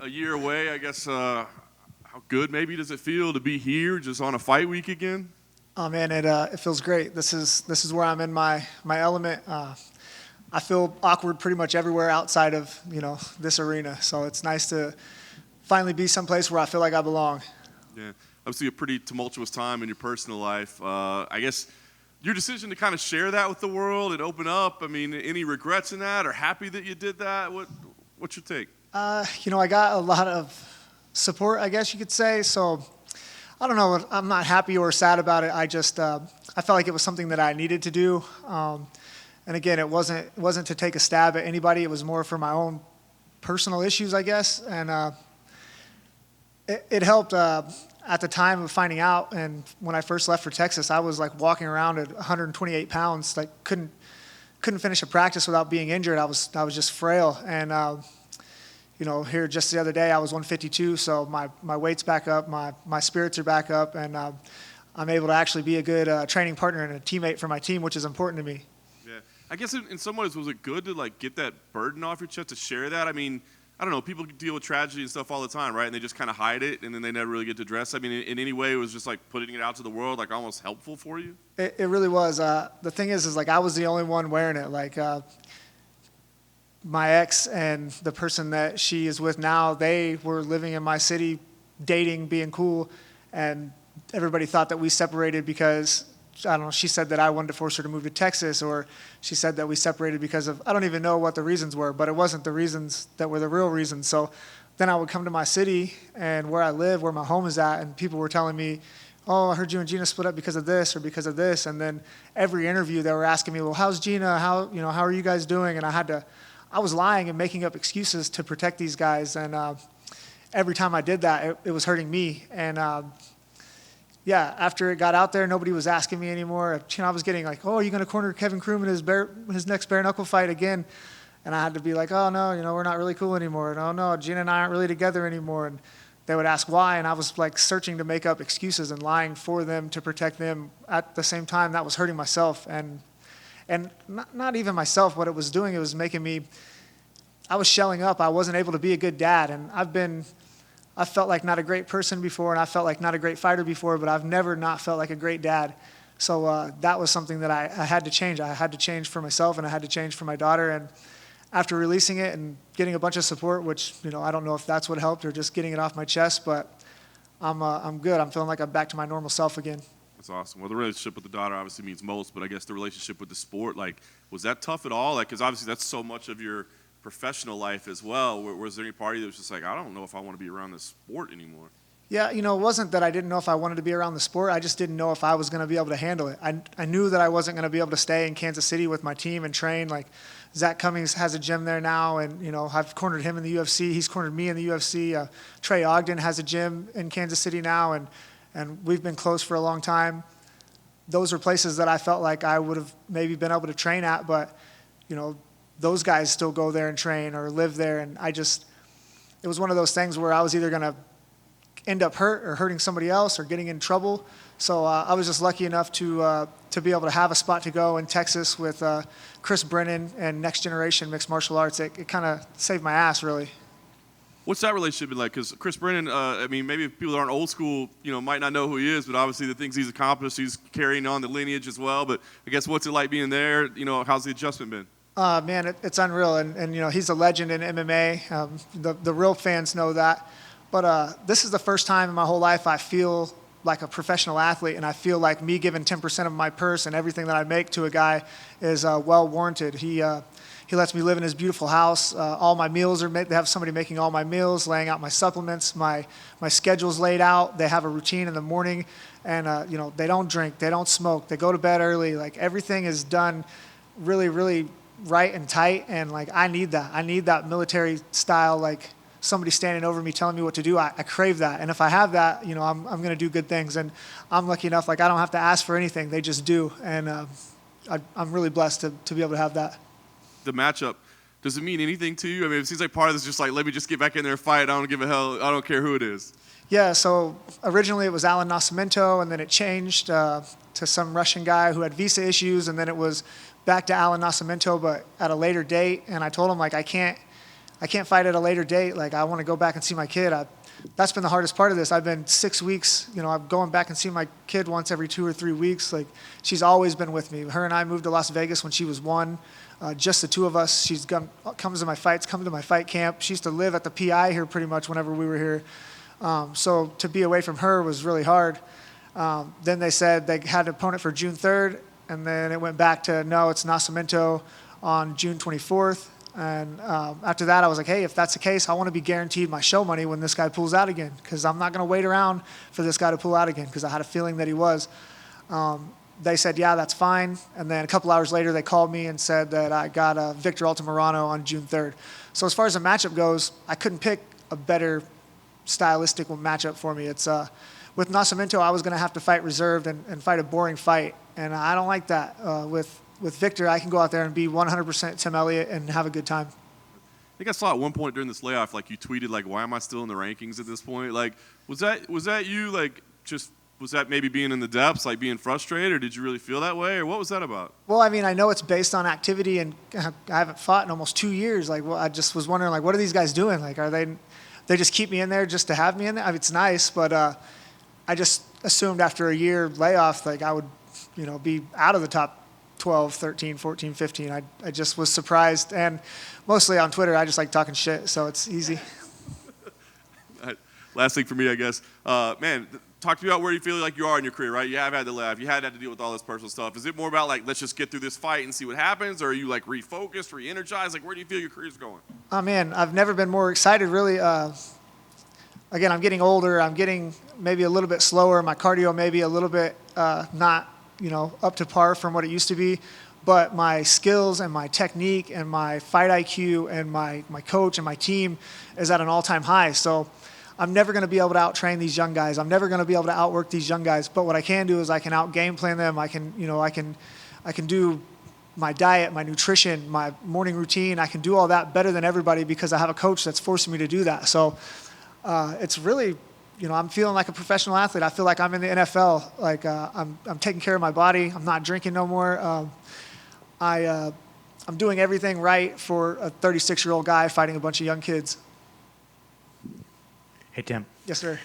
a year away, I guess. How good maybe does it feel to be here, just on a fight week again? Oh man, it feels great. This is where I'm in my element. I feel awkward pretty much everywhere outside of this arena. So it's nice to finally be someplace where I feel like I belong. Yeah, obviously a pretty tumultuous time in your personal life. I guess your decision to kind of share that with the world and open up. I mean, any regrets in that, or happy that you did that? What's your take? I got a lot of support, I guess you could say. So I don't know. I'm not happy or sad about it. I just I felt like it was something that I needed to do. And again, it wasn't to take a stab at anybody. It was more for my own personal issues, I guess. And it helped at the time of finding out. And when I first left for Texas, I was like walking around at 128 pounds, like couldn't finish a practice without being injured. I was just frail. And here just the other day, I was 152, so my weight's back up, my spirits are back up, and I'm able to actually be a good training partner and a teammate for my team, which is important to me. Yeah, I guess in some ways, was it good to like get that burden off your chest, to share that? I mean, I don't know, people deal with tragedy and stuff all the time, right? And they just kind of hide it, and then they never really get to address it. I mean, in any way, it was just like putting it out to the world, like almost helpful for you? It really was. The thing is like I was the only one wearing it. Like my ex and the person that she is with now, they were living in my city, dating, being cool, and everybody thought that we separated because, I don't know, she said that I wanted to force her to move to Texas, or she said that we separated because of, I don't even know what the reasons were, but it wasn't the reasons that were the real reasons. So then I would come to my city and where I live, where my home is at, and people were telling me, oh, I heard you and Gina split up because of this or because of this. And then every interview they were asking me, well, how's Gina? How are you guys doing? And I was lying and making up excuses to protect these guys, and every time I did that, it was hurting me. And after it got out there, nobody was asking me anymore. I was getting like, "Oh, are you going to corner Kevin Kroom in his next bare knuckle fight again?" And I had to be like, "Oh no, we're not really cool anymore. And, oh no, Gina and I aren't really together anymore." And they would ask why, and I was like searching to make up excuses and lying for them to protect them. At the same time, that was hurting myself and not even myself. What it was doing, it was making me, I was shelling up. I wasn't able to be a good dad. And I felt like not a great person before, and I felt like not a great fighter before, but I've never not felt like a great dad. So that was something that I had to change. I had to change for myself, and I had to change for my daughter. And after releasing it and getting a bunch of support, which, I don't know if that's what helped or just getting it off my chest, but I'm good. I'm feeling like I'm back to my normal self again. That's awesome. Well, the relationship with the daughter obviously means most, but I guess the relationship with the sport, like, was that tough at all? Like, because obviously that's so much of your professional life as well. Was there any party that was just like, I don't know if I want to be around this sport anymore? Yeah, it wasn't that I didn't know if I wanted to be around the sport. I just didn't know if I was going to be able to handle it. I knew that I wasn't going to be able to stay in Kansas City with my team and train. Like, Zach Cummings has a gym there now, and, I've cornered him in the UFC. He's cornered me in the UFC. Trey Ogden has a gym in Kansas City now, and we've been close for a long time. Those are places that I felt like I would have maybe been able to train at, but, those guys still go there and train or live there. And it was one of those things where I was either going to end up hurt or hurting somebody else or getting in trouble. So I was just lucky enough to be able to have a spot to go in Texas with Chris Brennan and Next Generation Mixed Martial Arts. It kind of saved my ass, really. What's that relationship been like? Because Chris Brennan, maybe people that aren't old school, might not know who he is, but obviously the things he's accomplished, he's carrying on the lineage as well. But I guess what's it like being there? How's the adjustment been? Man, it's unreal. And he's a legend in MMA. The real fans know that. But this is the first time in my whole life I feel like a professional athlete, and I feel like me giving 10% of my purse and everything that I make to a guy is well warranted. He lets me live in his beautiful house. All my meals are made. They have somebody making all my meals, laying out my supplements. My schedule's laid out. They have a routine in the morning, and they don't drink, they don't smoke, they go to bed early. Like, everything is done really, really right and tight, and like I need that military style, like somebody standing over me telling me what to do. I crave that, and if I have that, I'm going to do good things. And I'm lucky enough, like, I don't have to ask for anything, they just do. And I'm really blessed to be able to have that. The matchup, does it mean anything to you? I mean, it seems like part of this is just like, let me just get back in there and fight. I don't give a hell. I don't care who it is. Yeah, so originally it was Alan Nascimento, and then it changed to some Russian guy who had visa issues, and then it was back to Alan Nascimento, but at a later date. And I told him, like, I can't I can't fight at a later date. Like, I want to go back and see my kid. That's been the hardest part of this. I've been 6 weeks, I'm going back and seeing my kid once every 2 or 3 weeks. Like, she's always been with me. Her and I moved to Las Vegas when she was 1. Just the 2 of us. Comes to my fights, come to my fight camp. She used to live at the PI here pretty much whenever we were here. So to be away from her was really hard. Then they said they had an opponent for June 3rd, and then it went back to, no, it's Nascimento on June 24th. And after that, I was like, hey, if that's the case, I want to be guaranteed my show money when this guy pulls out again, because I'm not going to wait around for this guy to pull out again, because I had a feeling that he was. They said, yeah, that's fine. And then a couple hours later, they called me and said that I got Victor Altamirano on June 3rd. So as far as the matchup goes, I couldn't pick a better stylistic matchup for me. It's with Nascimento, I was going to have to fight reserved and fight a boring fight, and I don't like that. With Victor, I can go out there and be 100% Tim Elliott and have a good time. I think I saw at one point during this layoff, like you tweeted, like, "Why am I still in the rankings at this point?" Like, was that you? Like, just was that maybe being in the depths, like being frustrated, or did you really feel that way, or what was that about? Well, I mean, I know it's based on activity, and I haven't fought in almost 2 years. Like, well, I just was wondering, like, what are these guys doing? Like, they just keep me in there just to have me in there? I mean, it's nice, but I just assumed after a year layoff, like, I would, be out of the top 12, 13, 14, 15. I just was surprised. And mostly on Twitter, I just like talking shit, so it's easy. Last thing for me, I guess. Man, talk to me about where you feel like you are in your career, right? You have had to laugh. You had to deal with all this personal stuff. Is it more about, like, let's just get through this fight and see what happens, or are you, like, refocused, re-energized? Like, where do you feel your career's going? Oh, man, I've never been more excited, really. Again, I'm getting older. I'm getting maybe a little bit slower. My cardio maybe a little bit not up to par from what it used to be, but my skills and my technique and my fight IQ and my coach and my team is at an all-time high. So I'm never going to be able to out-train these young guys. I'm never going to be able to outwork these young guys. But what I can do is I can out-game plan them. I can do my diet, my nutrition, my morning routine. I can do all that better than everybody because I have a coach that's forcing me to do that. So it's really, I'm feeling like a professional athlete. I feel like I'm in the NFL. Like I'm taking care of my body. I'm not drinking no more. I'm doing everything right for a 36-year-old guy fighting a bunch of young kids. Hey, Tim. Yes, sir.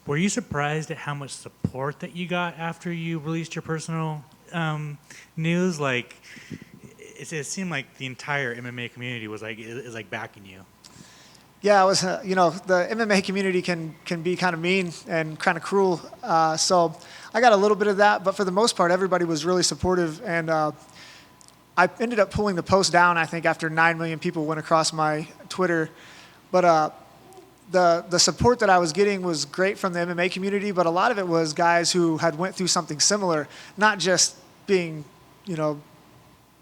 Were you surprised at how much support that you got after you released your personal news? Like, it seemed like the entire MMA community was like backing you. Yeah, it was. The MMA community can be kind of mean and kind of cruel. So I got a little bit of that, but for the most part, everybody was really supportive. And I ended up pulling the post down, I think, after 9 million people went across my Twitter. But the support that I was getting was great from the MMA community, but a lot of it was guys who had went through something similar, not just being,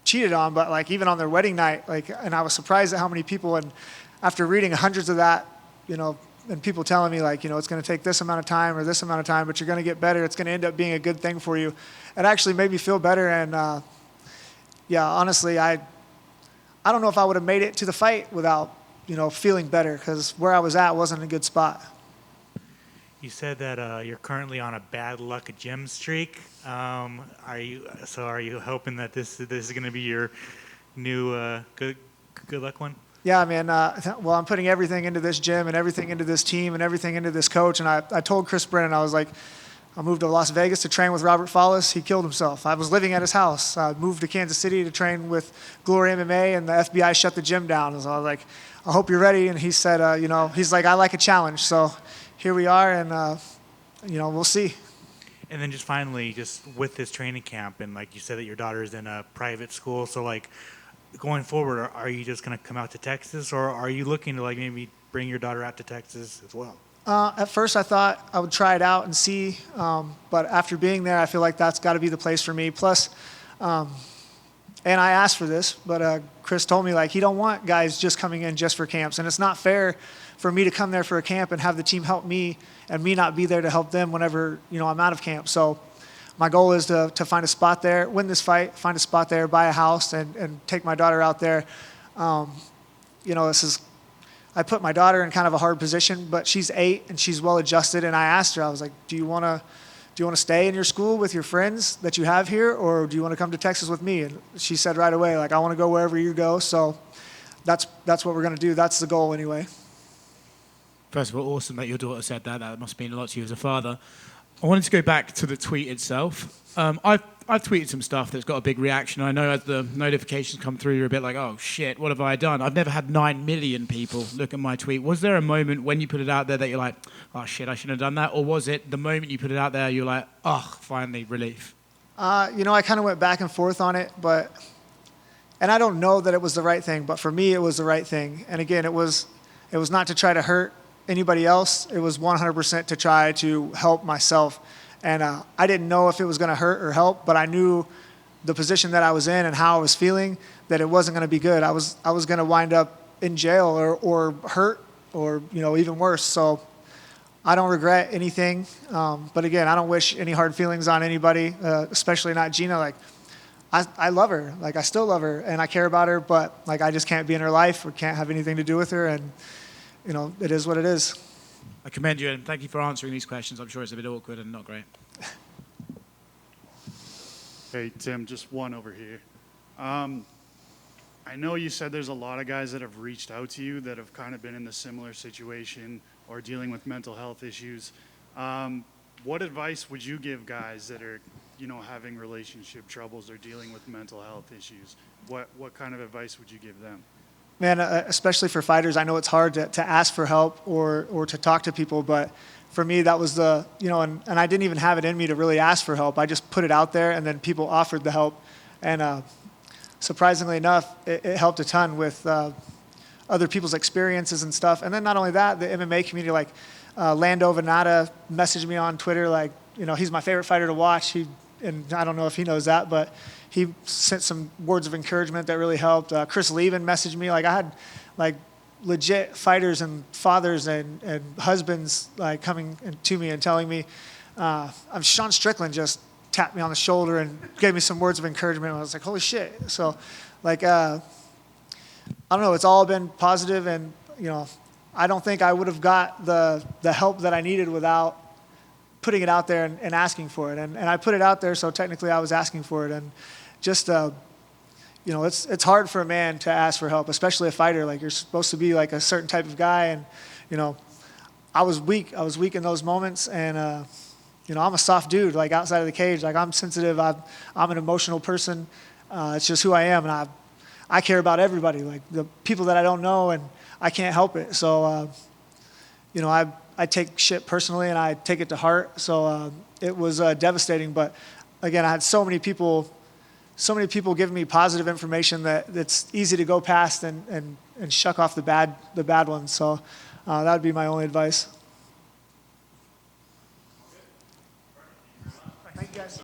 cheated on, but like even on their wedding night. And I was surprised at how many people, and after reading hundreds of that, and people telling me like, it's going to take this amount of time or this amount of time, but you're going to get better. It's going to end up being a good thing for you. It actually made me feel better. And honestly, I don't know if I would have made it to the fight without, feeling better, because where I was at wasn't a good spot. You said that you're currently on a bad luck gym streak. Are you hoping that this is going to be your new good luck one? Yeah, man. Well, I'm putting everything into this gym and everything into this team and everything into this coach. And I told Chris Brennan, I was like, I moved to Las Vegas to train with Robert Follis. He killed himself. I was living at his house. I moved to Kansas City to train with Glory MMA, and the FBI shut the gym down. So I was like, I hope you're ready. And he said, he's like, I like a challenge. So here we are, and, we'll see. And then just finally, just with this training camp, and like you said that your daughter's in a private school, so like, going forward, are you just going to come out to Texas, or are you looking to like maybe bring your daughter out to Texas as well? At first, I thought I would try it out and see, but after being there, I feel like that's got to be the place for me. Plus, and I asked for this, but Chris told me like he don't want guys just coming in just for camps, and it's not fair for me to come there for a camp and have the team help me and me not be there to help them whenever I'm out of camp. So my goal is to find a spot there, win this fight, find a spot there, buy a house, and take my daughter out there. I put my daughter in kind of a hard position, but she's 8 and she's well adjusted. And I asked her, I was like, do you want to stay in your school with your friends that you have here, or do you want to come to Texas with me? And she said right away, like, I want to go wherever you go. So that's what we're going to do. That's the goal anyway. First of all, awesome that your daughter said that. That must mean a lot to you as a father. I wanted to go back to the tweet itself. I've tweeted some stuff that's got a big reaction. I know as the notifications come through, you're a bit like, oh shit, what have I done? I've never had 9 million people look at my tweet. Was there a moment when you put it out there that you're like, oh shit, I shouldn't have done that? Or was it the moment you put it out there, you're like, oh, finally, relief? I kind of went back and forth on it, and I don't know that it was the right thing, but for me, it was the right thing. And again, it was not to try to hurt anybody else. It was 100% to try to help myself. And I didn't know if it was going to hurt or help, but I knew the position that I was in and how I was feeling, that it wasn't going to be good. I was going to wind up in jail or hurt or, even worse. So I don't regret anything. But again, I don't wish any hard feelings on anybody, especially not Gina. Like, I love her. Like, I still love her and I care about her, but like, I just can't be in her life or can't have anything to do with her. And, it is what it is. I commend you and thank you for answering these questions. I'm sure it's a bit awkward and not great. Hey, Tim, just one over here. I know you said there's a lot of guys that have reached out to you that have kind of been in a similar situation or dealing with mental health issues. What advice would you give guys that are, having relationship troubles or dealing with mental health issues? What kind of advice would you give them? Man, especially for fighters, I know it's hard to ask for help or to talk to people, but for me, that was and I didn't even have it in me to really ask for help. I just put it out there, and then people offered the help. And surprisingly enough, it helped a ton with other people's experiences and stuff. And then not only that, the MMA community, like Lando Venata messaged me on Twitter, like, he's my favorite fighter to watch. And I don't know if he knows that, but he sent some words of encouragement that really helped. Chris Levin messaged me. Like, I had like legit fighters and fathers and husbands like coming to me and telling me. Sean Strickland just tapped me on the shoulder and gave me some words of encouragement. I was like, holy shit. So like, I don't know. It's all been positive, and I don't think I would have got the help that I needed without putting it out there and asking for it. And I put it out there, so technically I was asking for it. And just, it's hard for a man to ask for help, especially a fighter. Like, you're supposed to be like a certain type of guy. And, I was weak. I was weak in those moments. And, I'm a soft dude, like outside of the cage. Like, I'm sensitive. I'm an emotional person. It's just who I am. And I care about everybody, like the people that I don't know, and I can't help it. So, I take shit personally and I take it to heart. So it was devastating. But again, I had so many people giving me positive information that's easy to go past and shuck off the bad ones. So that would be my only advice.